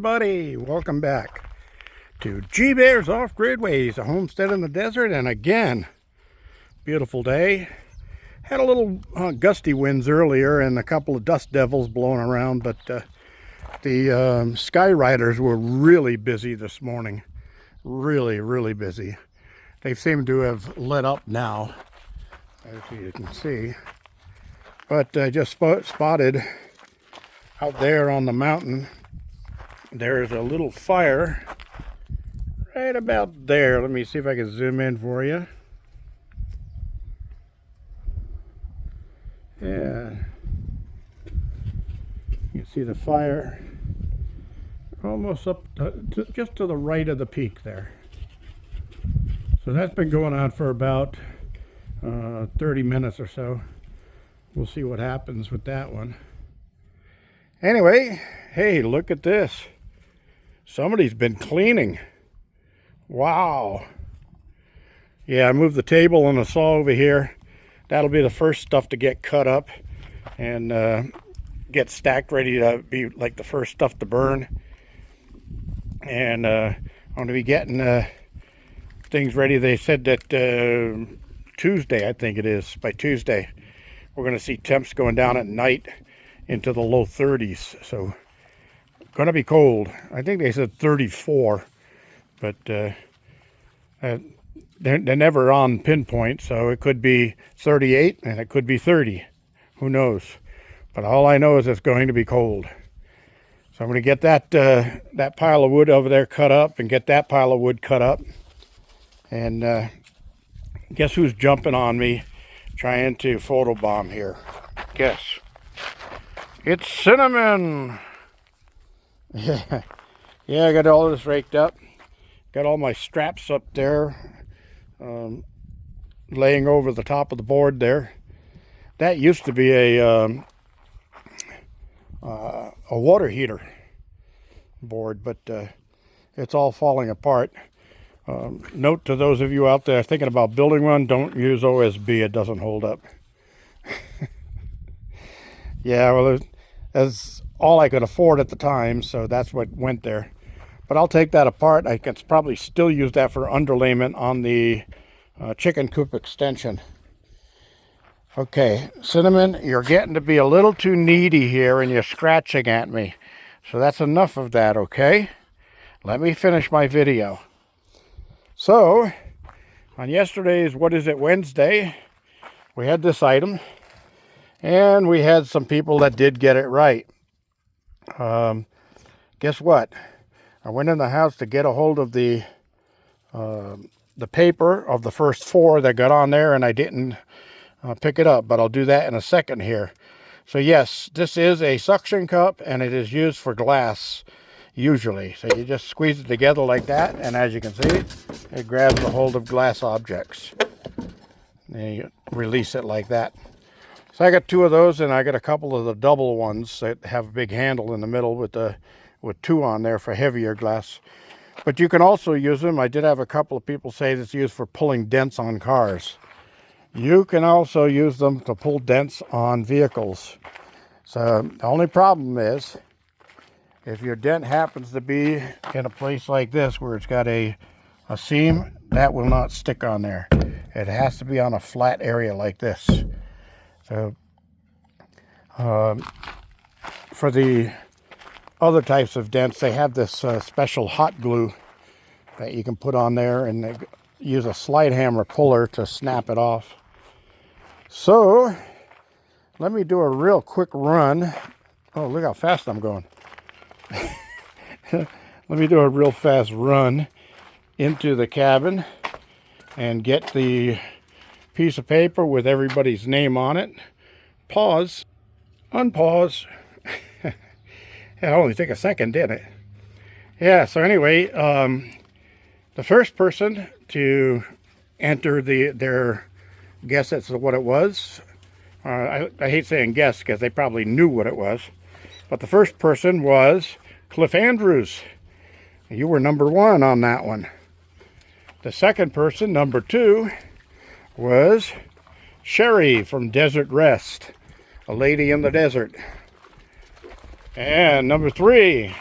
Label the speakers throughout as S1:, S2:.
S1: everybody, welcome back to G Bear's Off-Grid Ways, a homestead in the desert. And again, beautiful day. Had a little gusty winds earlier and a couple of dust devils blowing around, but the sky riders were really busy this morning. Really busy. They seem to have let up now, as you can see. But I just spotted out there on the mountain, there's a little fire right about there. Let me see if I can zoom in for you. Yeah. You can see the fire almost up just to the right of the peak there. So that's been going on for about 30 minutes or so. We'll see what happens with that one. Anyway, hey, look at this. Somebody's been cleaning. Wow. Yeah, I moved the table and the saw over here. That'll be the first stuff to get cut up and get stacked, ready to be like the first stuff to burn. And I'm going to be getting things ready. They said that Tuesday, I think it is, by Tuesday, we're going to see temps going down at night into the low 30s. So going to be cold. I think they said 34, but they're never on pinpoint, so it could be 38 and it could be 30. Who knows? But all I know is it's going to be cold. So I'm going to get that pile of wood over there cut up and get that pile of wood cut up. And guess who's jumping on me trying to photobomb here? Guess. It's Cinnamon. Yeah, I got all this raked up. Got all my straps up there, laying over the top of the board there. That used to be a water heater board, but it's all falling apart. Note to those of you out there thinking about building one, don't use OSB. It doesn't hold up. Yeah, well, that's all I could afford at the time, so that's what went there. But I'll take that apart. I can probably still use that for underlayment on the chicken coop extension. Okay, Cinnamon, you're getting to be a little too needy here and you're scratching at me. So that's enough of that, okay? Let me finish my video. So, on yesterday's What Is It Wednesday, we had this item, and we had some people that did get it right. Guess what? I went in the house to get a hold of the paper of the first four that got on there, and I didn't pick it up, but I'll do that in a second here. So yes, this is a suction cup, and it is used for glass, usually. So you just squeeze it together like that, and as you can see, it grabs a hold of glass objects. And you release it like that. So I got two of those, and I got a couple of the double ones that have a big handle in the middle with two on there for heavier glass. But you can also use them. I did have a couple of people say it's used for pulling dents on cars. You can also use them to pull dents on vehicles. So the only problem is, if your dent happens to be in a place like this where it's got a seam, that will not stick on there. It has to be on a flat area like this. So for the other types of dents, they have this special hot glue that you can put on there, and they use a slide hammer puller to snap it off. So let me do a real quick run. Oh, look how fast I'm going. Let me do a real fast run into the cabin and get the piece of paper with everybody's name on it. Pause, unpause. It only took a second, didn't it? Yeah, so anyway, the first person to enter their guess as to what it was, I hate saying guess because they probably knew what it was, but the first person was Cliff Andrews. You were number one on that one. The second person, number two, was Sherry from Desert Rest, a lady in the desert. And number three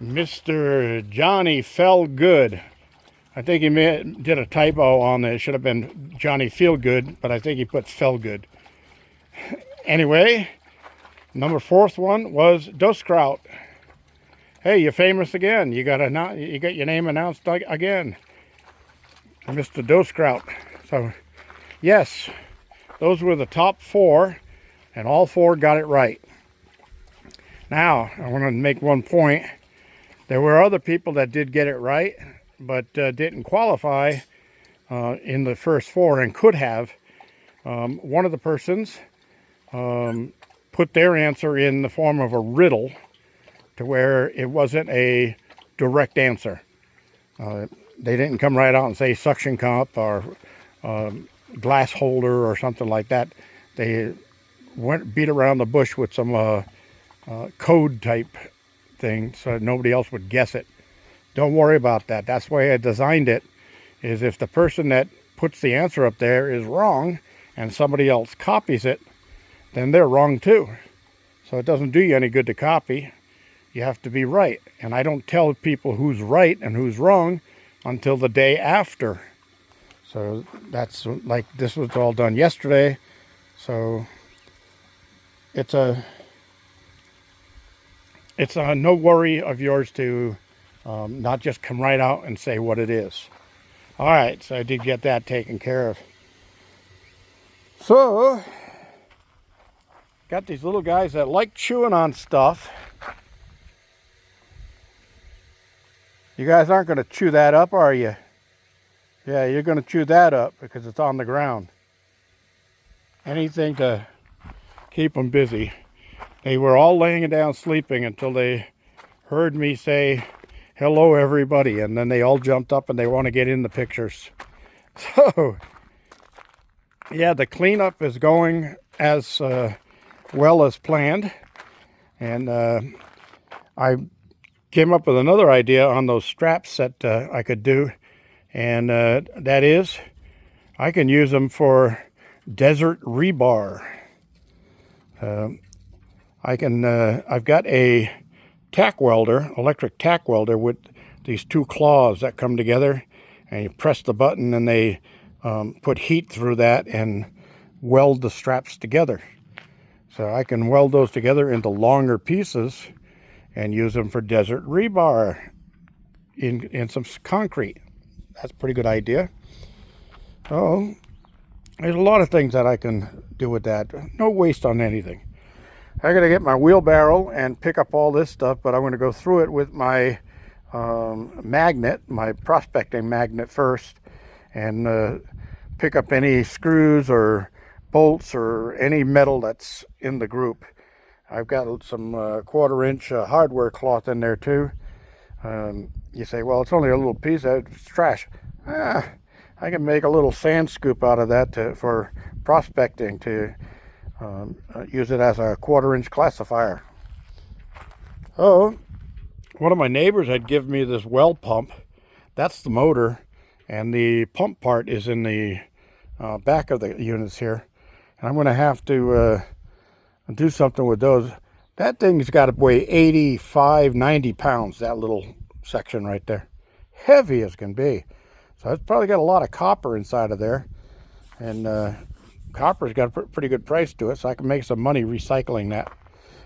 S1: Mr. Johnny Feelgood. I think he did a typo on it. It should have been Johnny Feelgood, but I think he put Feelgood. Anyway, number 4th one was Doskraut. Hey, you're famous again. You got your name announced again, Mr. Doskraut. So, yes, those were the top 4, and all 4 got it right. Now, I want to make one point. There were other people that did get it right, but didn't qualify in the first 4 and could have. One of the persons put their answer in the form of a riddle to where it wasn't a direct answer. They didn't come right out and say suction cup or glass holder or something like that. They beat around the bush with some code type thing so nobody else would guess it. Don't worry about that. That's the way I designed it, is if the person that puts the answer up there is wrong and somebody else copies it, then they're wrong too. So it doesn't do you any good to copy. You have to be right. And I don't tell people who's right and who's wrong until the day after. So that's like, this was all done yesterday. So it's a no worry of yours to not just come right out and say what it is. All right, so I did get that taken care of. So, got these little guys that like chewing on stuff. You guys aren't going to chew that up, are you? Yeah, you're going to chew that up because it's on the ground. Anything to keep them busy. They were all laying down sleeping until they heard me say, hello everybody, and then they all jumped up and they want to get in the pictures. So, yeah, the cleanup is going as well as planned. And I came up with another idea on those straps that I could do. And that is, I can use them for desert rebar. I've got a tack welder, electric tack welder with these 2 claws that come together, and you press the button and they put heat through that and weld the straps together. So I can weld those together into longer pieces and use them for desert rebar in some concrete. That's a pretty good idea. Oh, there's a lot of things that I can do with that. No waste on anything. I gotta get my wheelbarrow and pick up all this stuff, but I'm gonna go through it with my magnet, my prospecting magnet first, and pick up any screws or bolts or any metal that's in the group. I've got some 1/4-inch hardware cloth in there too. You say, well, it's only a little piece, it's trash. I can make a little sand scoop out of that for prospecting, to use it as a 1/4-inch classifier. Oh, one of my neighbors had given me this well pump. That's the motor, and the pump part is in the back of the units here. And I'm going to have to do something with those. That thing's got to weigh 85, 90 pounds, that little section right there. Heavy as can be. So it's probably got a lot of copper inside of there. And copper's got a pretty good price to it, so I can make some money recycling that.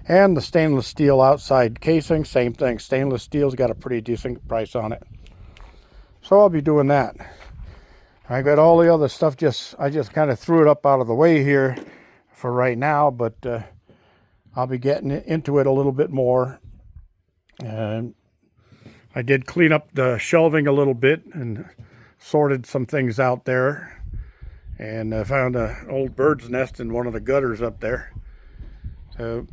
S1: And the stainless steel outside casing, same thing. Stainless steel's got a pretty decent price on it. So I'll be doing that. I got all the other stuff, I just kind of threw it up out of the way here for right now, but I'll be getting into it a little bit more. And I did clean up the shelving a little bit and sorted some things out there. And I found an old bird's nest in one of the gutters up there. So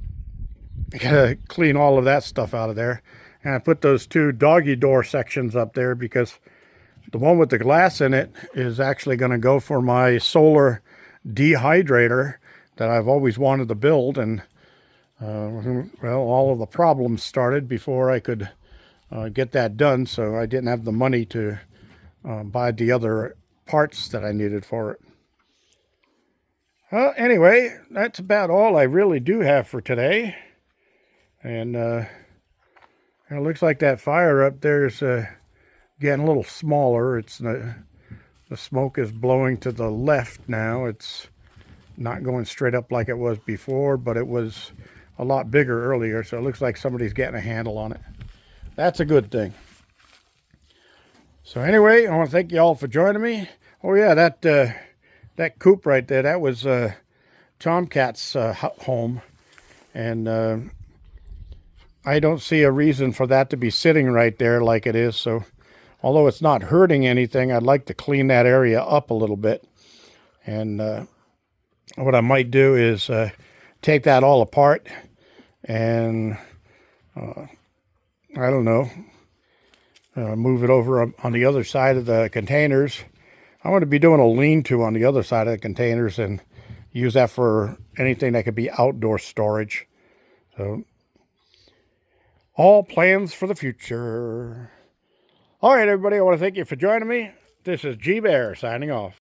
S1: I gotta clean all of that stuff out of there. And I put those 2 doggy door sections up there because the one with the glass in it is actually going to go for my solar dehydrator that I've always wanted to build. And well, all of the problems started before I could get that done, so I didn't have the money to buy the other parts that I needed for it. Anyway, that's about all I really do have for today. And It looks like that fire up there is getting a little smaller. It's the smoke is blowing to the left now. It's not going straight up like it was before, but it was a lot bigger earlier, so it looks like somebody's getting a handle on it. That's a good thing. So anyway, I want to thank you all for joining me. Oh yeah, that coop right there, that was Tomcat's home, and I don't see a reason for that to be sitting right there like it is. So although it's not hurting anything, I'd like to clean that area up a little bit. And what I might do is take that all apart and I don't know, move it over on the other side of the containers. I want to be doing a lean-to on the other side of the containers and use that for anything that could be outdoor storage. So all plans for the future. All right, everybody, I want to thank you for joining me. This is G Bear signing off.